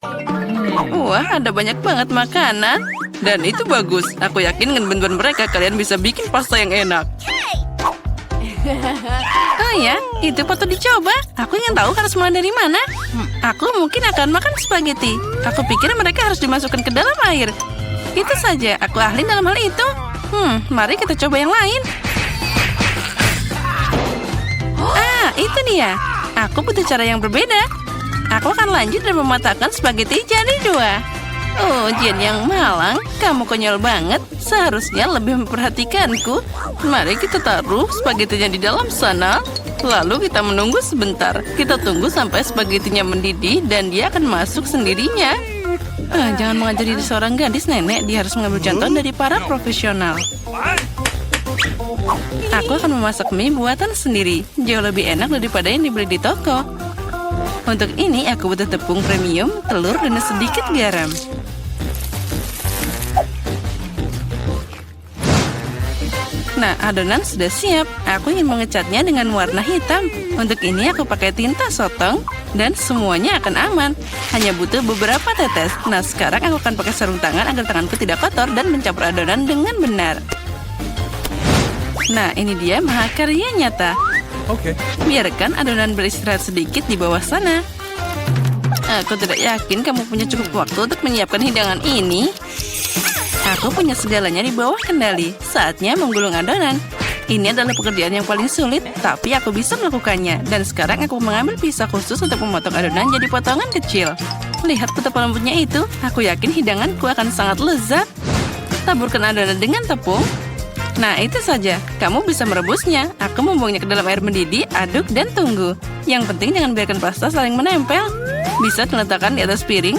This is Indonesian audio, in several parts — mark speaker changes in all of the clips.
Speaker 1: Wah, ada banyak banget makanan. Dan itu bagus. Aku yakin dengan bantuan mereka kalian bisa bikin pasta yang enak. Oh ya, itu patut dicoba. Aku ingin tahu harus mulai dari mana. Aku mungkin akan makan spaghetti. Aku pikir mereka harus dimasukkan ke dalam air. Itu saja, aku ahli dalam hal itu. Mari kita coba yang lain. Ah, itu dia. Aku butuh cara yang berbeda. Aku akan lanjut dan mematahkan spaghetti jadi 2. Oh, Jen yang malang, kamu konyol banget. Seharusnya lebih memperhatikanku. Mari kita taruh spagettinya di dalam sana. Lalu kita menunggu sebentar. Kita tunggu sampai spagettinya mendidih dan dia akan masuk sendirinya. Jangan mengajari seorang gadis, nenek. Dia harus mengambil contoh dari para profesional. Aku akan memasak mie buatan sendiri. Jauh lebih enak daripada yang dibeli di toko. Untuk ini aku butuh tepung premium, telur, dan sedikit garam. Nah, adonan sudah siap. Aku ingin mengecatnya dengan warna hitam. Untuk ini aku pakai tinta sotong dan semuanya akan aman. Hanya butuh beberapa tetes. Nah, sekarang aku akan pakai sarung tangan agar tanganku tidak kotor dan mencampur adonan dengan benar. Nah, ini dia mahakarya nyata.
Speaker 2: Oke.
Speaker 1: Biarkan adonan beristirahat sedikit di bawah sana. Aku tidak yakin kamu punya cukup waktu untuk menyiapkan hidangan ini. Aku punya segalanya di bawah kendali. Saatnya menggulung adonan. Ini adalah pekerjaan yang paling sulit, tapi aku bisa melakukannya. Dan sekarang aku mengambil pisau khusus untuk memotong adonan jadi potongan kecil. Lihat betapa lembutnya itu. Aku yakin hidanganku akan sangat lezat. Taburkan adonan dengan tepung. Nah, itu saja. Kamu bisa merebusnya. Aku membuangnya ke dalam air mendidih, aduk, dan tunggu. Yang penting jangan biarkan pasta saling menempel. Bisa diletakkan di atas piring.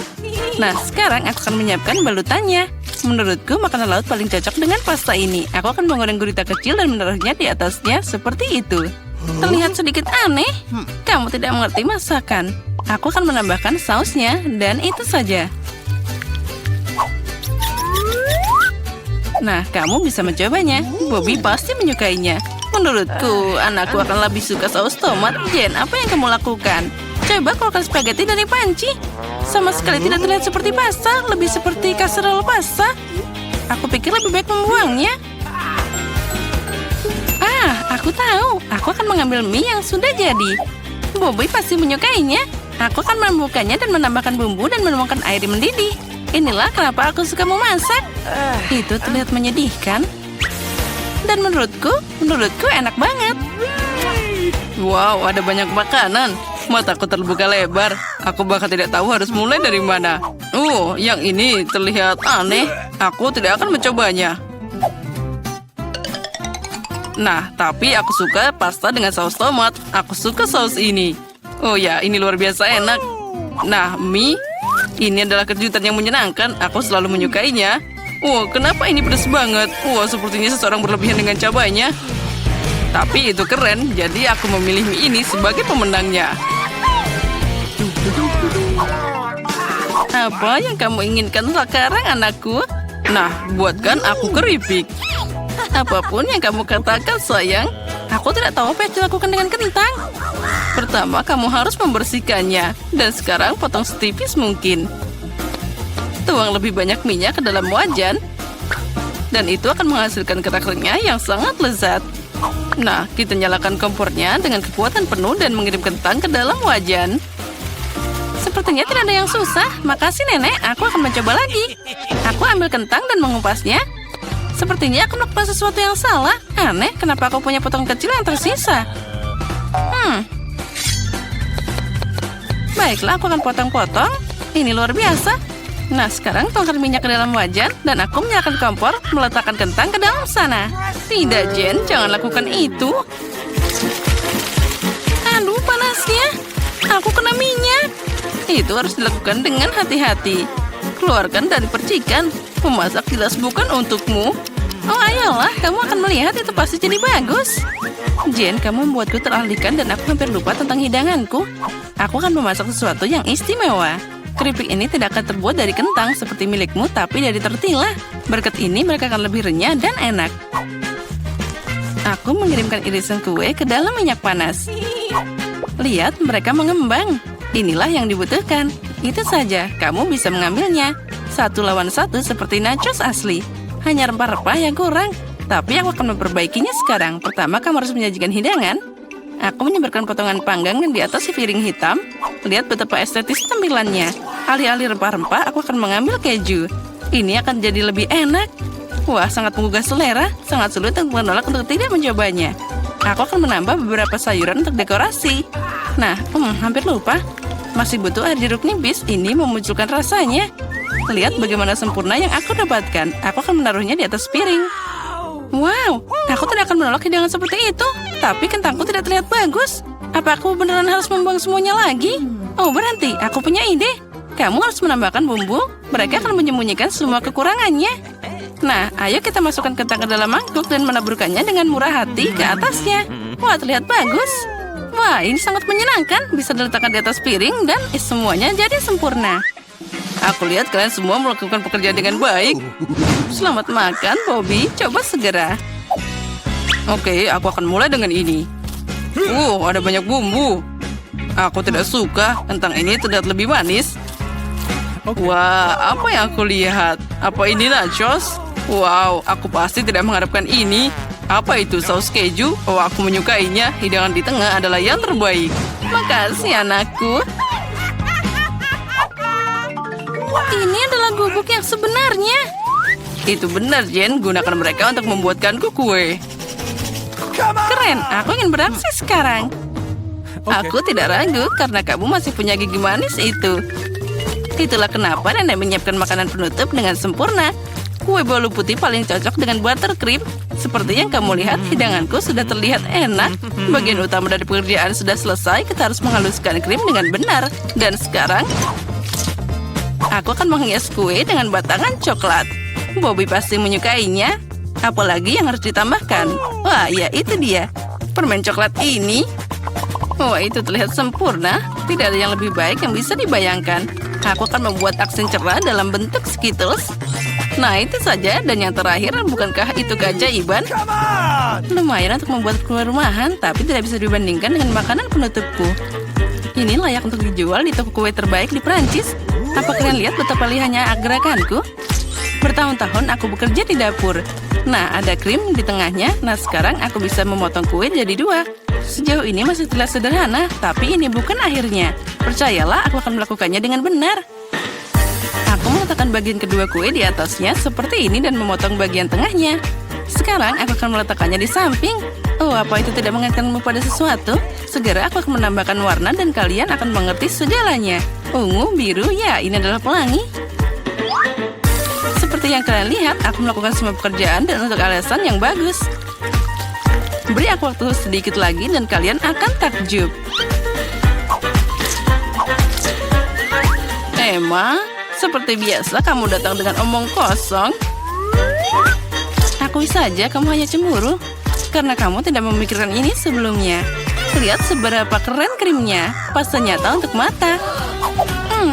Speaker 1: Nah, sekarang aku akan menyiapkan balutannya. Menurutku, makanan laut paling cocok dengan pasta ini. Aku akan menggoreng gurita kecil dan menaruhnya di atasnya seperti itu. Terlihat sedikit aneh. Kamu tidak mengerti masakan. Aku akan menambahkan sausnya, dan itu saja. Nah, kamu bisa mencobanya. Bobby pasti menyukainya. Menurutku, anakku akan lebih suka saus tomat. Jen, apa yang kamu lakukan? Coba keluarkan spaghetti dari panci. Sama sekali tidak terlihat seperti pasta, lebih seperti kasserole pasta. Aku pikir lebih baik membuangnya. Aku tahu. Aku akan mengambil mie yang sudah jadi. Bobby pasti menyukainya. Aku akan membukanya dan menambahkan bumbu dan menuangkan air mendidih. Inilah kenapa aku suka memasak. Itu terlihat menyedihkan. Dan menurutku enak banget. Wow, ada banyak makanan. Mataku terbuka lebar. Aku bahkan tidak tahu harus mulai dari mana. Yang ini terlihat aneh. Aku tidak akan mencobanya. Nah, tapi aku suka pasta dengan saus tomat. Aku suka saus ini. Oh ya, ini luar biasa enak. Nah, mie. Ini adalah kejutan yang menyenangkan. Aku selalu menyukainya. Kenapa ini pedas banget? Sepertinya seseorang berlebihan dengan cabainya. Tapi itu keren, jadi aku memilih mie ini sebagai pemenangnya. Apa yang kamu inginkan sekarang, anakku? Nah, buatkan aku keripik. Apapun yang kamu katakan, sayang. Aku tidak tahu apa yang dilakukan dengan kentang. Pertama, kamu harus membersihkannya. Dan sekarang potong setipis mungkin. Tuang lebih banyak minyak ke dalam wajan. Dan itu akan menghasilkan kerak renyah yang sangat lezat. Nah, kita nyalakan kompornya dengan kekuatan penuh dan mengirim kentang ke dalam wajan. Sepertinya tidak ada yang susah. Makasih, Nenek. Aku akan mencoba lagi. Aku ambil kentang dan mengupasnya. Sepertinya aku melakukan sesuatu yang salah. Aneh, kenapa aku punya potong kecil yang tersisa? Baiklah, aku akan potong-potong. Ini luar biasa. Nah, sekarang tuangkan minyak ke dalam wajan dan aku menyalakan kompor, meletakkan kentang ke dalam sana. Tidak, Jen, jangan lakukan itu. Aduh, panasnya. Aku kena minyak. Itu harus dilakukan dengan hati-hati. Keluarkan dari percikan. Memasak jelas bukan untukmu. Ayolah, kamu akan melihat itu pasti jadi bagus. Jen, kamu membuatku teralihkan dan aku hampir lupa tentang hidanganku. Aku akan memasak sesuatu yang istimewa. Keripik ini tidak akan terbuat dari kentang seperti milikmu, tapi dari tortilla. Berkat ini mereka akan lebih renyah dan enak. Aku mengirimkan irisan kue ke dalam minyak panas. Lihat, mereka mengembang. Inilah yang dibutuhkan. Itu saja, kamu bisa mengambilnya. 1 lawan 1 seperti nachos asli. Hanya rempah-rempah yang kurang. Tapi aku akan memperbaikinya sekarang. Pertama, kamu harus menyajikan hidangan. Aku menyebarkan potongan panggang di atas piring hitam. Lihat betapa estetis tampilannya. Alih-alih rempah-rempah, aku akan mengambil keju. Ini akan jadi lebih enak. Wah, sangat menggugah selera. Sangat sulit untuk menolak untuk tidak mencobanya. Aku akan menambah beberapa sayuran untuk dekorasi. Nah, hampir lupa. Masih butuh air jeruk nipis. Ini memunculkan rasanya. Lihat bagaimana sempurna yang aku dapatkan. Aku akan menaruhnya di atas piring. Wow, aku tidak akan menolak hidangan seperti itu. Tapi kentangku tidak terlihat bagus. Apa aku beneran harus membuang semuanya lagi? Oh, berhenti. Aku punya ide. Kamu harus menambahkan bumbu. Mereka akan menyembunyikan semua kekurangannya. Nah, ayo kita masukkan kentang ke dalam mangkuk dan menaburkannya dengan murah hati ke atasnya. Wah, terlihat bagus. Wah, ini sangat menyenangkan. Bisa diletakkan di atas piring dan semuanya jadi sempurna. Aku lihat kalian semua melakukan pekerjaan dengan baik. Selamat makan, Bobby. Coba segera. Oke, aku akan mulai dengan ini. Ada banyak bumbu. Aku tidak suka. Kentang ini terlihat lebih manis. Wah, apa yang aku lihat? Apa ini nachos? Wow, aku pasti tidak mengharapkan ini. Apa itu saus keju? Oh, aku menyukainya. Hidangan di tengah adalah yang terbaik. Makasih, anakku. Ini adalah gubuk yang sebenarnya. Itu benar, Jen. Gunakan mereka untuk membuatkanku kue. Keren, aku ingin beraksi sekarang. Aku tidak ragu karena kamu masih punya gigi manis itu. Itulah kenapa nenek menyiapkan makanan penutup dengan sempurna. Kue bolu putih paling cocok dengan buttercream. Seperti yang kamu lihat, hidanganku sudah terlihat enak. Bagian utama dari pekerjaan sudah selesai. Kita harus menghaluskan krim dengan benar. Dan sekarang, aku akan menghias kue dengan batangan coklat. Bobby pasti menyukainya. Apalagi yang harus ditambahkan? Wah, ya itu dia. Permen coklat ini. Wah, itu terlihat sempurna. Tidak ada yang lebih baik yang bisa dibayangkan. Aku akan membuat aksen cerah dalam bentuk Skittles. Nah, itu saja. Dan yang terakhir, bukankah itu keajaiban? Lumayan untuk membuat kue rumahan, tapi tidak bisa dibandingkan dengan makanan penutupku. Ini layak untuk dijual di toko kue terbaik di Prancis. Apa kalian lihat betapa lihatnya gerakanku? Bertahun-tahun aku bekerja di dapur. Nah, ada krim di tengahnya. Nah, sekarang aku bisa memotong kue jadi 2. Sejauh ini masih terlihat sederhana, tapi ini bukan akhirnya. Percayalah, aku akan melakukannya dengan benar. Aku meletakkan bagian kedua kue di atasnya seperti ini dan memotong bagian tengahnya. Sekarang aku akan meletakkannya di samping. Oh, apa itu tidak mengingatkanmu pada sesuatu? Segera aku akan menambahkan warna dan kalian akan mengerti segalanya. Ungu, biru, ya ini adalah pelangi. Seperti yang kalian lihat, aku melakukan semua pekerjaan dan untuk alasan yang bagus. Beri aku waktu sedikit lagi dan kalian akan takjub. Emma, seperti biasa kamu datang dengan omong kosong. Akui saja kamu hanya cemburu karena kamu tidak memikirkan ini sebelumnya. Lihat seberapa keren krimnya. Pasta nyata untuk mata.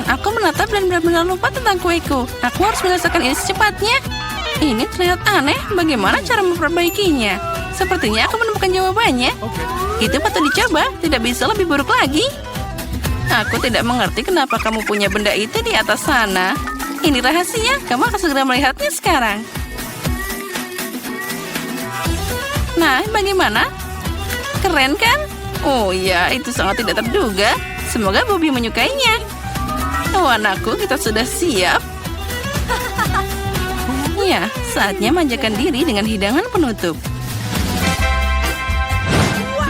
Speaker 1: Aku menatap dan benar-benar lupa tentang kueku. Aku harus menyelesaikan ini secepatnya. Ini terlihat aneh. Bagaimana cara memperbaikinya? Sepertinya aku menemukan jawabannya. Itu patut dicoba. Tidak bisa lebih buruk lagi. Aku tidak mengerti kenapa kamu punya benda itu di atas sana. Ini rahasia. Kamu akan segera melihatnya sekarang. Nah, bagaimana? Keren kan? Oh ya, itu sangat tidak terduga. Semoga Bobby menyukainya. Oh, anakku, kita sudah siap. Ya, saatnya manjakan diri dengan hidangan penutup.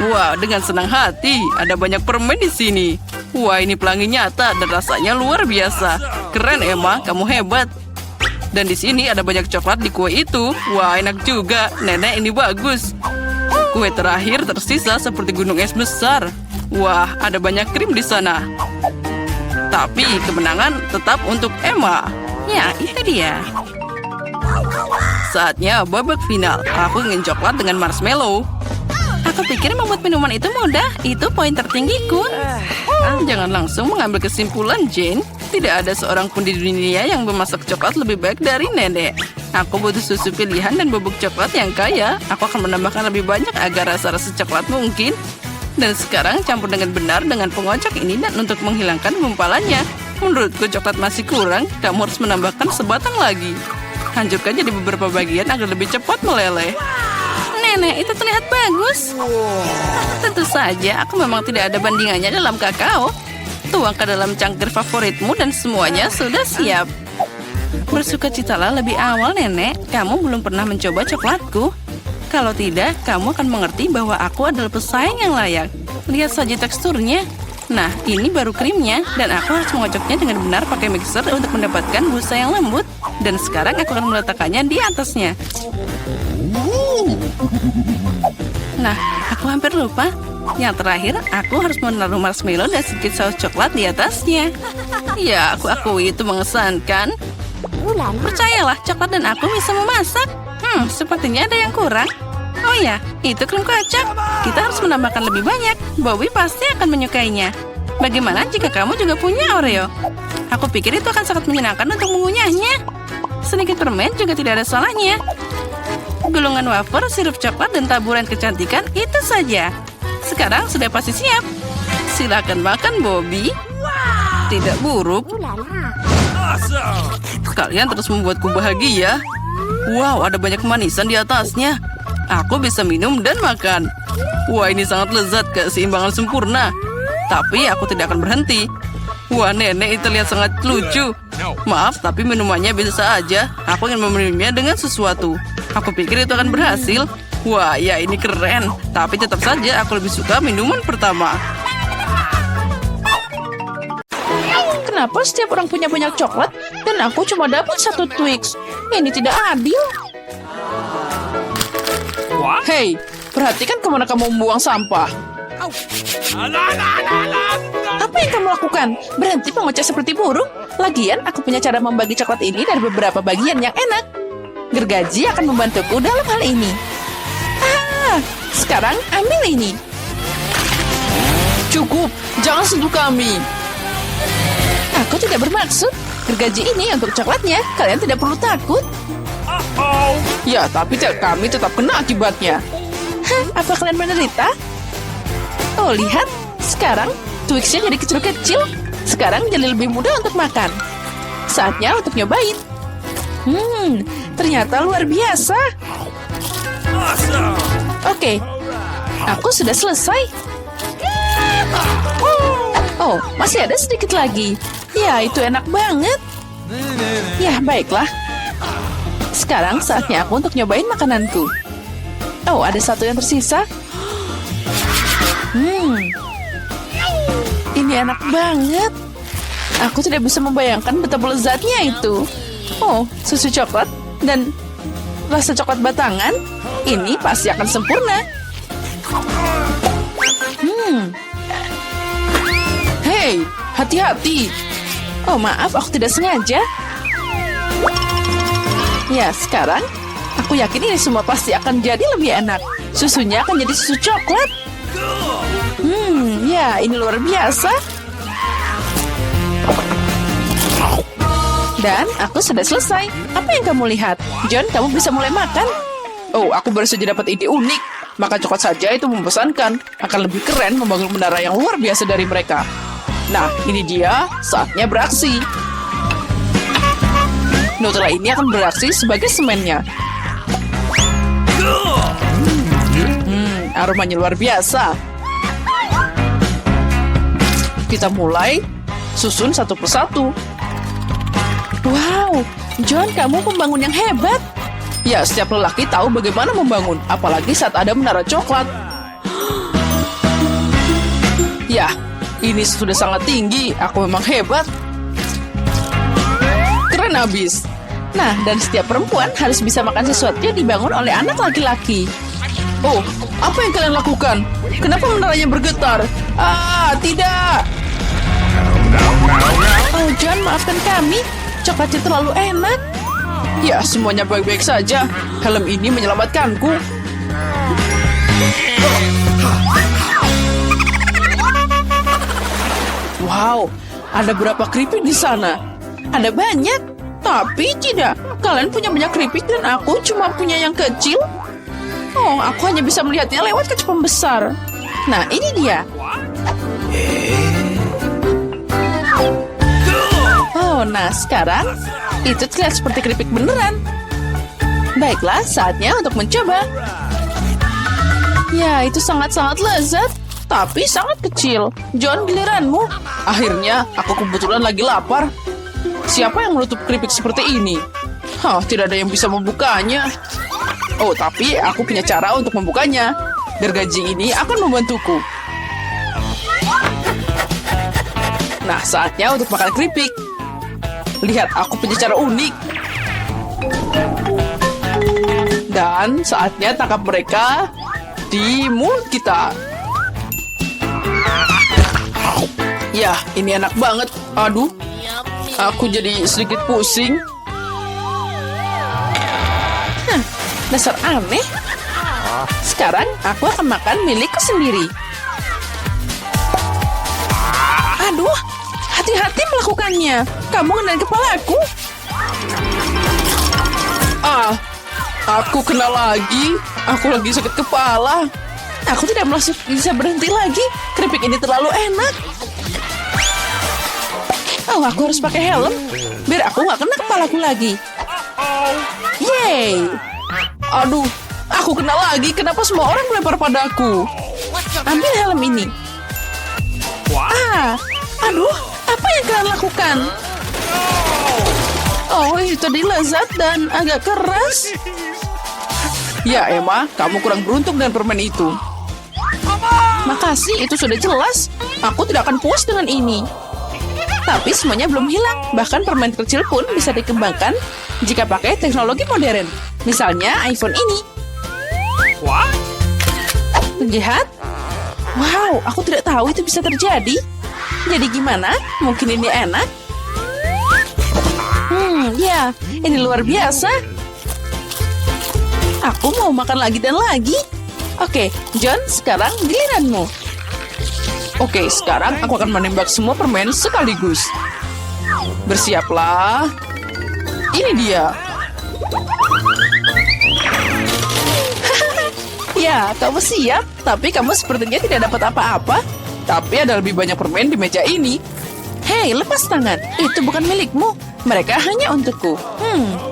Speaker 1: Wah, dengan senang hati. Ada banyak permen di sini. Wah, ini pelangi nyata dan rasanya luar biasa. Keren, Emma. Kamu hebat. Dan di sini ada banyak coklat di kue itu. Wah, enak juga. Nenek, ini bagus. Kue terakhir tersisa seperti gunung es besar. Wah, ada banyak krim di sana. Tapi kemenangan tetap untuk Emma. Ya, itu dia. Saatnya babak final. Aku ingin coklat dengan marshmallow. Aku pikir membuat minuman itu mudah. Itu poin tertinggiku. Jangan langsung mengambil kesimpulan, Jane. Tidak ada seorang pun di dunia yang memasak coklat lebih baik dari nenek. Aku butuh susu pilihan dan bubuk coklat yang kaya. Aku akan menambahkan lebih banyak agar rasa-rasa coklat mungkin. Dan sekarang campur dengan benar dengan pengocok ini dan untuk menghilangkan gumpalannya. Menurutku coklat masih kurang, kamu harus menambahkan sebatang lagi. Hancurkan jadi beberapa bagian agar lebih cepat meleleh. Nenek, itu terlihat bagus. Tentu saja, aku memang tidak ada bandingannya dalam kakao. Tuang ke dalam cangkir favoritmu dan semuanya sudah siap. Bersukacitalah lebih awal, Nenek. Kamu belum pernah mencoba coklatku. Kalau tidak, kamu akan mengerti bahwa aku adalah pesaing yang layak. Lihat saja teksturnya. Nah, ini baru krimnya, dan aku harus mengocoknya dengan benar pakai mixer untuk mendapatkan busa yang lembut. Dan sekarang aku akan meletakkannya di atasnya. Nah, aku hampir lupa. Yang terakhir, aku harus menaruh marshmallow dan sedikit saus coklat di atasnya. Ya, aku akui itu mengesankan. Percayalah, coklat dan aku bisa memasak. Sepertinya ada yang kurang. Oh ya, itu krim kocok. Kita harus menambahkan lebih banyak. Bobby pasti akan menyukainya. Bagaimana jika kamu juga punya Oreo? Aku pikir itu akan sangat menyenangkan untuk mengunyahnya. Sedikit permen juga tidak ada salahnya. Gulungan wafer, sirup coklat, dan taburan kecantikan itu saja. Sekarang sudah pasti siap. Silakan makan, Bobby. Tidak buruk. Kalian terus membuatku bahagia. Wow, ada banyak kemanisan di atasnya. Aku bisa minum dan makan. Wah, ini sangat lezat, keseimbangan sempurna. Tapi aku tidak akan berhenti. Wah, nenek itu lihat sangat lucu. Maaf, tapi minumannya biasa aja. Aku ingin meminumnya dengan sesuatu. Aku pikir itu akan berhasil. Wah, ya ini keren. Tapi tetap saja aku lebih suka minuman pertama.
Speaker 2: Kenapa setiap orang punya banyak coklat dan aku cuma dapat 1 Twix? Ini tidak adil. Hei, perhatikan kemana kamu membuang sampah. Apa yang kamu lakukan? Berhenti mengoceh seperti burung. Lagian, aku punya cara membagi coklat ini dari beberapa bagian yang enak. Gergaji akan membantuku dalam hal ini. Sekarang ambil ini. Cukup, jangan sentuh kami. Aku tidak bermaksud. Gergaji ini untuk coklatnya. Kalian tidak perlu takut. Ya, tapi kami tetap kena akibatnya. Apa kalian menderita? Oh, lihat. Sekarang Twix-nya jadi kecil-kecil. Sekarang jadi lebih mudah untuk makan. Saatnya untuk nyobain. Ternyata luar biasa. Oke, aku sudah selesai. Oh, masih ada sedikit lagi. Ya, itu enak banget. Ya, baiklah. Sekarang saatnya aku untuk nyobain makananku. Oh, ada satu yang tersisa. Ini enak banget. Aku tidak bisa membayangkan betapa lezatnya itu. Oh, susu coklat dan rasa coklat batangan. Ini pasti akan sempurna. Hei, hati-hati. Oh, maaf, aku tidak sengaja. Ya, sekarang aku yakin ini semua pasti akan jadi lebih enak. Susunya akan jadi susu coklat. Ya, ini luar biasa. Dan aku sudah selesai. Apa yang kamu lihat? John, kamu bisa mulai makan. Oh, aku baru saja dapat ide unik. Makan coklat saja itu membosankan. Akan lebih keren membangun menara yang luar biasa dari mereka. Nah, ini dia. Saatnya beraksi. Nutella ini akan beraksi sebagai semennya. Aromanya luar biasa. Kita mulai susun satu persatu. Wow, John, kamu pembangun yang hebat. Ya, setiap lelaki tahu bagaimana membangun, apalagi saat ada menara coklat. Ya, ini sudah sangat tinggi. Aku memang hebat. Keren abis. Nah, dan setiap perempuan harus bisa makan sesuatu yang dibangun oleh anak laki-laki. Oh, apa yang kalian lakukan? Kenapa menaranya bergetar? Tidak. Oh, John, maafkan kami. Coklatnya terlalu enak. Ya, semuanya baik-baik saja. Helm ini menyelamatkanku. Wow, ada berapa keripik di sana? Ada banyak, tapi tidak. Kalian punya banyak keripik dan aku cuma punya yang kecil. Oh, aku hanya bisa melihatnya lewat kaca pembesar. Nah, ini dia. Oh, nah sekarang itu terlihat seperti keripik beneran. Baiklah, saatnya untuk mencoba. Ya, itu sangat-sangat lezat, tapi sangat kecil. John, giliranmu. Akhirnya, aku kebetulan lagi lapar. Siapa yang menutup keripik seperti ini? Tidak ada yang bisa membukanya. Oh, tapi aku punya cara untuk membukanya. Gergaji ini akan membantuku. Nah, saatnya untuk makan keripik. Lihat, aku punya cara unik. Dan saatnya tangkap mereka di mulut kita. Ya, ini enak banget. Aduh, aku jadi sedikit pusing. Dasar aneh. Sekarang aku akan makan milikku sendiri. Aduh, hati-hati melakukannya. Kamu ngenai kepalaku. Aku kena lagi. Aku lagi sakit kepala. Aku tidak bisa berhenti lagi. Keripik ini terlalu enak. Oh, aku harus pakai helm biar aku nggak kena kepalaku lagi. Yeay. Aduh, aku kena lagi. Kenapa semua orang melempar padaku? Ambil helm ini. Aduh, apa yang kalian lakukan? Oh, itu tadi lezat dan agak keras. Ya, Emma, kamu kurang beruntung dengan permen itu. Makasih, itu sudah jelas. Aku tidak akan puas dengan ini. Tapi semuanya belum hilang. Bahkan permen kecil pun bisa dikembangkan jika pakai teknologi modern. Misalnya iPhone ini. Penjahat? Wow, aku tidak tahu itu bisa terjadi. Jadi gimana? Mungkin ini enak? Ya, ini luar biasa. Aku mau makan lagi dan lagi. Oke, John, sekarang giliranmu. Oke, sekarang aku akan menembak semua permen sekaligus. Bersiaplah. Ini dia. Ya, kamu siap, tapi kamu sepertinya tidak dapat apa-apa. Tapi ada lebih banyak permen di meja ini. Hei, lepas tangan. Itu bukan milikmu. Mereka hanya untukku.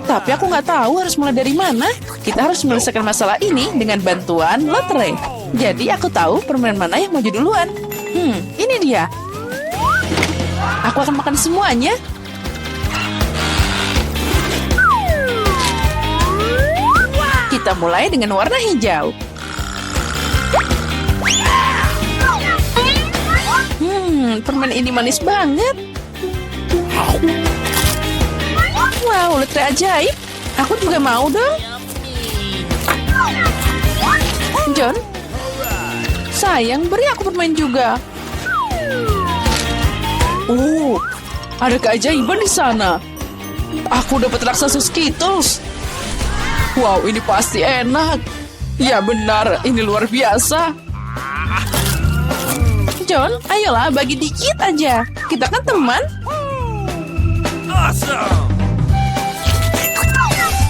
Speaker 2: Tapi aku nggak tahu harus mulai dari mana. Kita harus menyelesaikan masalah ini dengan bantuan lotre. Jadi aku tahu permen mana yang maju duluan. Ini dia. Aku akan makan semuanya. Kita mulai dengan warna hijau. Permen ini manis banget. Wow, lotre ajaib. Aku juga mau dong. John, sayang, beri aku permen juga. Oh, ada keajaiban di sana. Aku dapat raksasa Skittles. Wow, ini pasti enak. Ya benar, ini luar biasa. John, ayolah bagi dikit aja. Kita kan teman.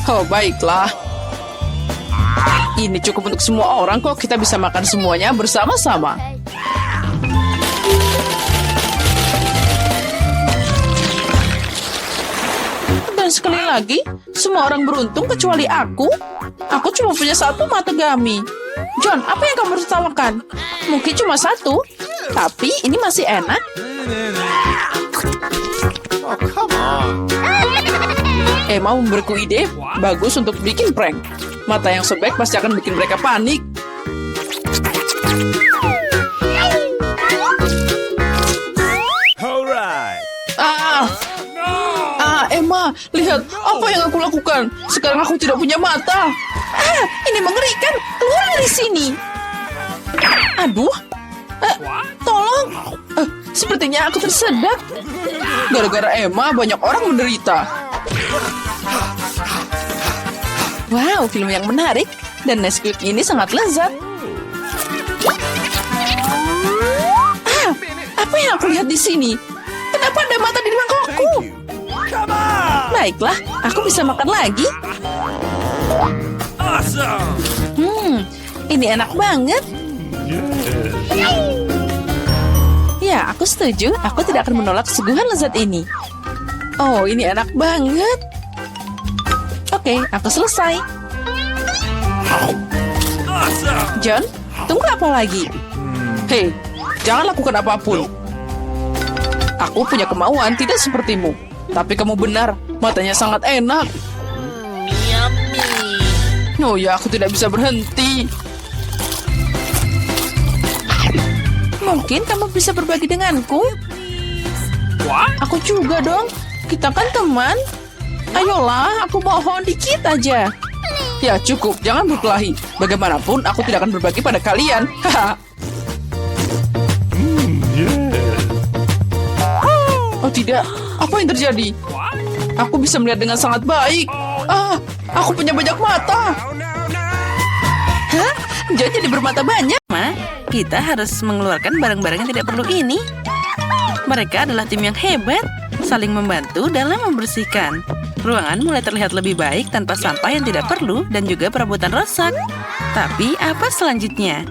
Speaker 2: Oh, baiklah. Ini cukup untuk semua orang kok. Kita bisa makan semuanya bersama-sama. Dan sekali lagi, semua orang beruntung kecuali aku. Aku cuma punya satu mata gami. John, apa yang kamu tertawakan? Mungkin cuma satu, tapi ini masih enak. Emma memberiku ide bagus untuk bikin prank. Mata yang sobek pasti akan bikin mereka panik. Emma, lihat apa yang aku lakukan. Sekarang aku tidak punya mata. Ini mengerikan. Keluar dari sini. Aduh. Tolong. Sepertinya aku tersedak. Gara-gara Emma, banyak orang menderita. Wow, film yang menarik. Dan Nesquik ini sangat lezat. Apa yang aku lihat di sini? Kenapa ada mata di mangkokku? Baiklah, aku bisa makan lagi. Ini enak banget. Ya, aku setuju. Aku tidak akan menolak kesuguhan lezat ini. Oh, ini enak banget. Oke, aku selesai. John, tunggu apa lagi? Hei, jangan lakukan apapun. Aku punya kemauan tidak sepertimu. Tapi kamu benar, matanya sangat enak. Oh ya, aku tidak bisa berhenti. Mungkin kamu bisa berbagi denganku. Aku juga dong. Kita kan teman. Ayolah, aku mohon dikit aja. Ya cukup, jangan berkelahi. Bagaimanapun, aku tidak akan berbagi pada kalian. Haha. Oh tidak, apa yang terjadi? Aku bisa melihat dengan sangat baik. Aku punya banyak mata.
Speaker 1: Hah? Jadi bermata banyak? Ma, kita harus mengeluarkan barang-barang yang tidak perlu ini. Mereka adalah tim yang hebat, saling membantu dalam membersihkan. Ruangan mulai terlihat lebih baik tanpa sampah yang tidak perlu dan juga perabotan rusak. Tapi apa selanjutnya?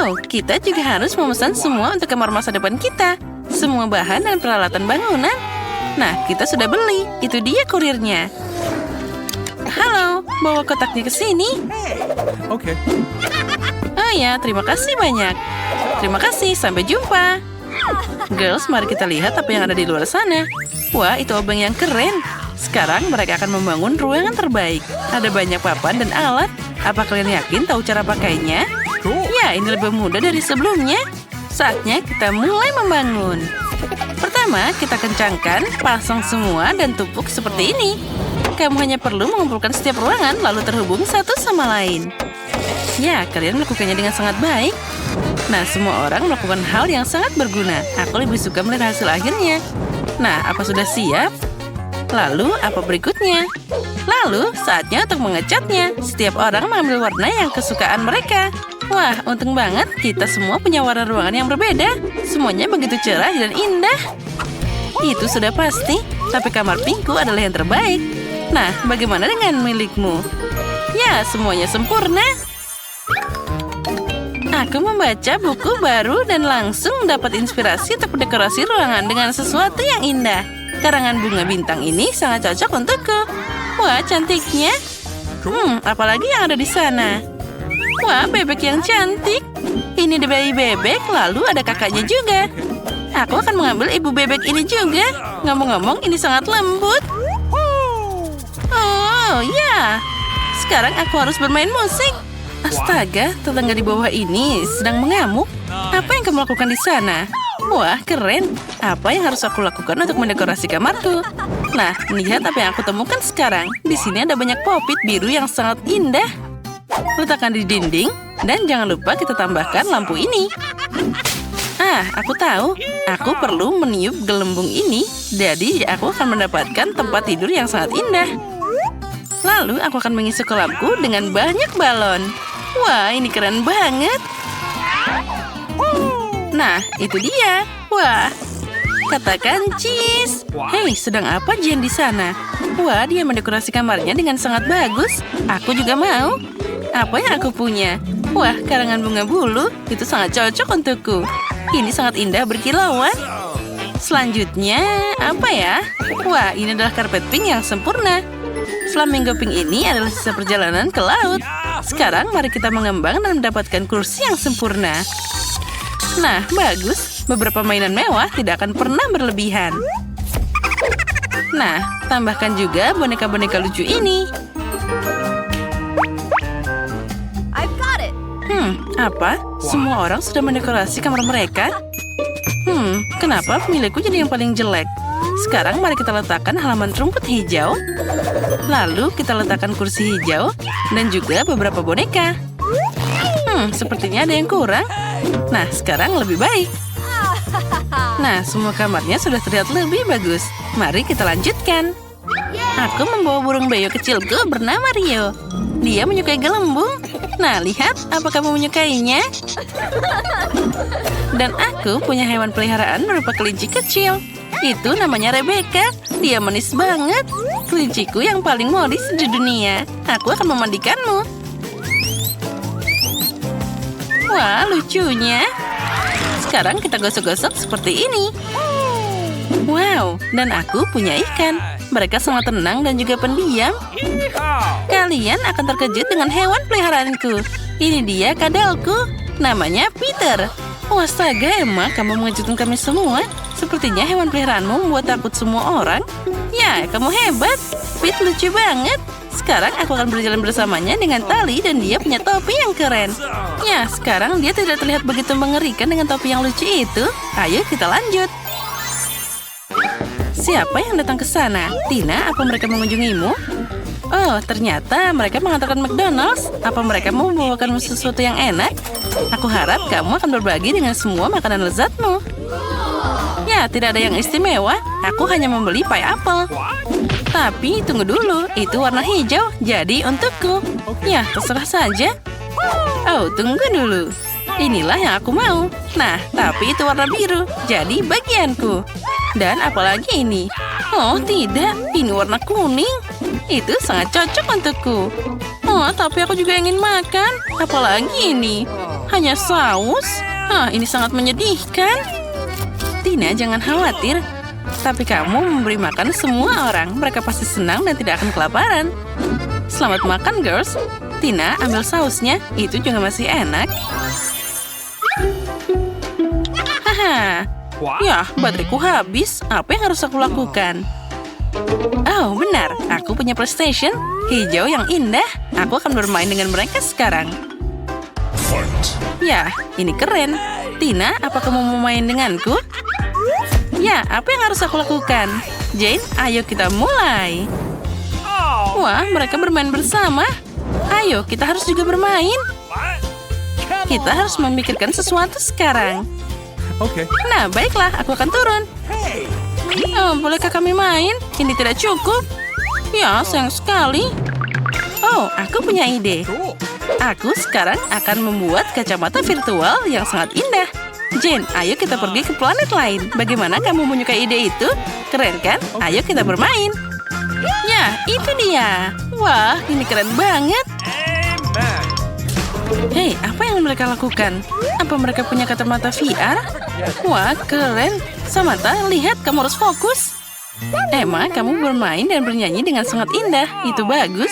Speaker 1: Oh, kita juga harus memesan semua untuk kamar masa depan kita. Semua bahan dan peralatan bangunan. Nah, kita sudah beli. Itu dia kurirnya. Halo, bawa kotaknya ke sini.
Speaker 3: Oke.
Speaker 1: Oh ya, terima kasih banyak. Terima kasih, sampai jumpa. Girls, mari kita lihat apa yang ada di luar sana. Wah, itu obeng yang keren. Sekarang mereka akan membangun ruangan terbaik. Ada banyak papan dan alat. Apa kalian yakin tahu cara pakainya? Ya, ini lebih mudah dari sebelumnya. Saatnya kita mulai membangun. Pertama, kita kencangkan, pasang semua, dan tupuk seperti ini. Kamu hanya perlu mengumpulkan setiap ruangan, lalu terhubung satu sama lain. Ya, kalian melakukannya dengan sangat baik. Nah, semua orang melakukan hal yang sangat berguna. Aku lebih suka melihat hasil akhirnya. Nah, apa sudah siap? Lalu, apa berikutnya? Lalu, saatnya untuk mengecatnya. Setiap orang mengambil warna yang kesukaan mereka. Wah, untung banget kita semua punya warna ruangan yang berbeda. Semuanya begitu cerah dan indah. Itu sudah pasti, tapi kamar pinkku adalah yang terbaik. Nah, bagaimana dengan milikmu? Ya, semuanya sempurna. Aku membaca buku baru dan langsung dapat inspirasi untuk mendekorasi ruangan dengan sesuatu yang indah. Karangan bunga bintang ini sangat cocok untukku. Wah, cantiknya. Apalagi yang ada di sana? Wah, bebek yang cantik. Ini ada bayi bebek, lalu ada kakaknya juga. Aku akan mengambil ibu bebek ini juga. Ngomong-ngomong, ini sangat lembut. Oh, ya. Sekarang aku harus bermain musik. Astaga, tetangga di bawah ini sedang mengamuk. Apa yang kamu lakukan di sana? Wah, keren. Apa yang harus aku lakukan untuk mendekorasi kamarku? Nah, lihat apa yang aku temukan sekarang. Di sini ada banyak popit biru yang sangat indah. Letakkan di dinding, dan jangan lupa kita tambahkan lampu ini. Aku tahu. Aku perlu meniup gelembung ini, jadi aku akan mendapatkan tempat tidur yang sangat indah. Lalu aku akan mengisi kolamku dengan banyak balon. Wah, ini keren banget. Nah, itu dia. Wah, katakan cheese. Hei, sedang apa Jen di sana? Wah, dia mendekorasi kamarnya dengan sangat bagus. Aku juga mau. Apa yang aku punya? Wah, karangan bunga bulu. Itu sangat cocok untukku. Ini sangat indah berkilauan. Selanjutnya, apa ya? Wah, ini adalah karpet pink yang sempurna. Flamingo pink ini adalah sisa perjalanan ke laut. Sekarang mari kita mengembang dan mendapatkan kursi yang sempurna. Nah, bagus. Beberapa mainan mewah tidak akan pernah berlebihan. Nah, tambahkan juga boneka-boneka lucu ini. Apa? Semua orang sudah mendekorasi kamar mereka? Kenapa pemilikku jadi yang paling jelek? Sekarang mari kita letakkan halaman rumput hijau. Lalu kita letakkan kursi hijau dan juga beberapa boneka. Sepertinya ada yang kurang. Nah, sekarang lebih baik. Nah, semua kamarnya sudah terlihat lebih bagus. Mari kita lanjutkan. Aku membawa burung beo kecilku bernama Rio. Dia menyukai gelembung. Nah, lihat, apa kamu menyukainya? Dan aku punya hewan peliharaan berupa kelinci kecil. Itu namanya Rebecca. Dia manis banget. Kelinciku yang paling modis di dunia. Aku akan memandikanmu. Wah, lucunya. Sekarang kita gosok-gosok seperti ini. Wow, dan aku punya ikan. Mereka sangat tenang dan juga pendiam. Kalian akan terkejut dengan hewan peliharaanku. Ini dia kadalku. Namanya Peter. Astaga, Emma, kamu mengejutkan kami semua. Sepertinya hewan peliharaanmu membuat takut semua orang. Ya, kamu hebat. Pete lucu banget. Sekarang aku akan berjalan bersamanya dengan tali dan dia punya topi yang keren. Ya, sekarang dia tidak terlihat begitu mengerikan dengan topi yang lucu itu. Ayo kita lanjut. Siapa yang datang ke sana? Tina, apa mereka mengunjungimu? Oh, ternyata mereka mengantarkan McDonald's. Apa mereka mau membawakanmu sesuatu yang enak? Aku harap kamu akan berbagi dengan semua makanan lezatmu. Ya, tidak ada yang istimewa. Aku hanya membeli pie apple. Tapi tunggu dulu, itu warna hijau, jadi untukku. Ya, terserah saja. Oh, tunggu dulu. Inilah yang aku mau. Nah, tapi itu warna biru, jadi bagianku. Dan apalagi ini? Oh, tidak, ini warna kuning. Itu sangat cocok untukku. Oh, tapi aku juga ingin makan. Apalagi ini? Hanya saus? Ini sangat menyedihkan. Tina, jangan khawatir. Tapi kamu memberi makan semua orang. Mereka pasti senang dan tidak akan kelaparan. Selamat makan, girls. Tina, ambil sausnya. Itu juga masih enak. Haha. Ya, bateraiku habis. Apa yang harus aku lakukan? Oh, benar. Aku punya PlayStation hijau yang indah. Aku akan bermain dengan mereka sekarang. Ya, ini keren. Tina, apa kamu mau main denganku? Ya, apa yang harus aku lakukan? Jane, ayo kita mulai. Wah, mereka bermain bersama. Ayo, kita harus juga bermain. Kita harus memikirkan sesuatu sekarang.
Speaker 3: Oke.
Speaker 1: Nah, baiklah, aku akan turun. Oh, bolehkah kami main? Ini tidak cukup. Ya, sayang sekali. Oh, aku punya ide. Aku sekarang akan membuat kacamata virtual yang sangat indah. Jane, ayo kita pergi ke planet lain. Bagaimana kamu menyukai ide itu? Keren kan? Ayo kita bermain. Ya, itu dia. Wah, ini keren banget. Hei, apa yang mereka lakukan? Apa mereka punya kacamata VR? Wah, keren. Samantha, lihat, kamu harus fokus. Emma, kamu bermain dan bernyanyi dengan sangat indah. Itu bagus.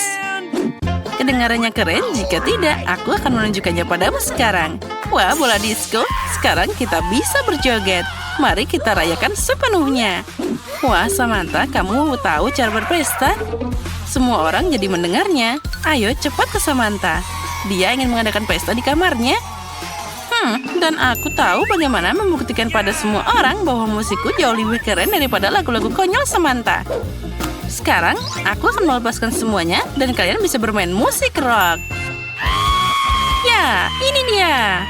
Speaker 1: Kedengarannya keren, jika tidak, aku akan menunjukkannya padamu sekarang. Wah, bola disco. Sekarang kita bisa berjoget. Mari kita rayakan sepenuhnya. Wah, Samantha, kamu tahu cara berpesta? Semua orang jadi mendengarnya. Ayo, cepat ke Samantha. Dia ingin mengadakan pesta di kamarnya. Dan aku tahu bagaimana membuktikan pada semua orang bahwa musikku jauh lebih keren daripada lagu-lagu konyol Samantha. Sekarang, aku akan melepaskan semuanya dan kalian bisa bermain musik rock. Ya, ini dia.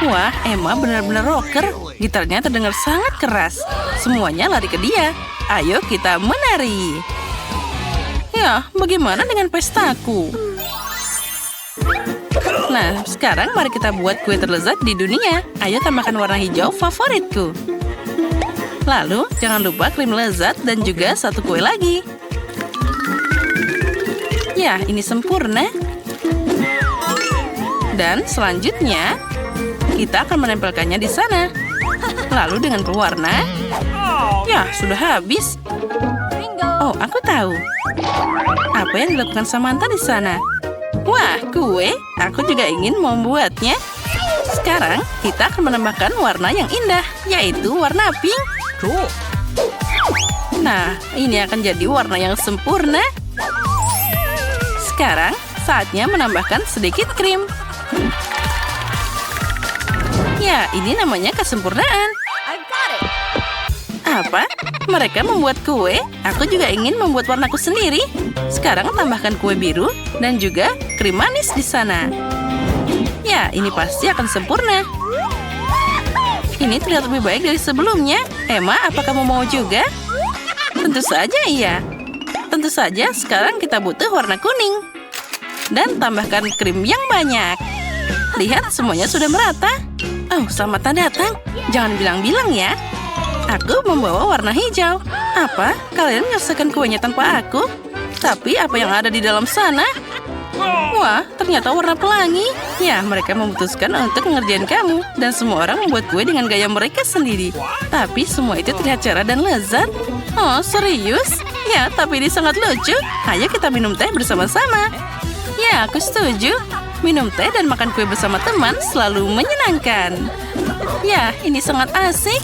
Speaker 1: Wah, Emma benar-benar rocker. Gitarnya terdengar sangat keras. Semuanya lari ke dia. Ayo kita menari. Ya, bagaimana dengan pestaku? Nah, sekarang mari kita buat kue terlezat di dunia. Ayo tambahkan warna hijau favoritku. Lalu, jangan lupa krim lezat dan juga satu kue lagi. Ya, ini sempurna. Dan selanjutnya, kita akan menempelkannya di sana. Lalu dengan pewarna. Ya, sudah habis. Oh, aku tahu. Apa yang dilakukan Samantha di sana? Wah, kue. Aku juga ingin membuatnya. Sekarang, kita akan menambahkan warna yang indah, yaitu warna pink. Nah, ini akan jadi warna yang sempurna. Sekarang, saatnya menambahkan sedikit krim. Ya, ini namanya kesempurnaan. Apa? Mereka membuat kue? Aku juga ingin membuat warnaku sendiri. Sekarang tambahkan kue biru dan juga krim manis di sana. Ya, ini pasti akan sempurna. Ini terlihat lebih baik dari sebelumnya. Emma, apa kamu mau juga? Tentu saja iya. Tentu saja sekarang kita butuh warna kuning. Dan tambahkan krim yang banyak. Lihat, semuanya sudah merata. Oh, Samantha datang. Jangan bilang-bilang ya. Aku membawa warna hijau. Apa? Kalian menyelesaikan kuenya tanpa aku? Tapi apa yang ada di dalam sana? Wah, ternyata warna pelangi. Ya, mereka memutuskan untuk mengerjain kamu. Dan semua orang membuat kue dengan gaya mereka sendiri. Tapi semua itu terlihat cerah dan lezat. Oh, serius? Ya, tapi ini sangat lucu. Ayo kita minum teh bersama-sama. Ya, aku setuju. Minum teh dan makan kue bersama teman selalu menyenangkan. Ya, ini sangat asik.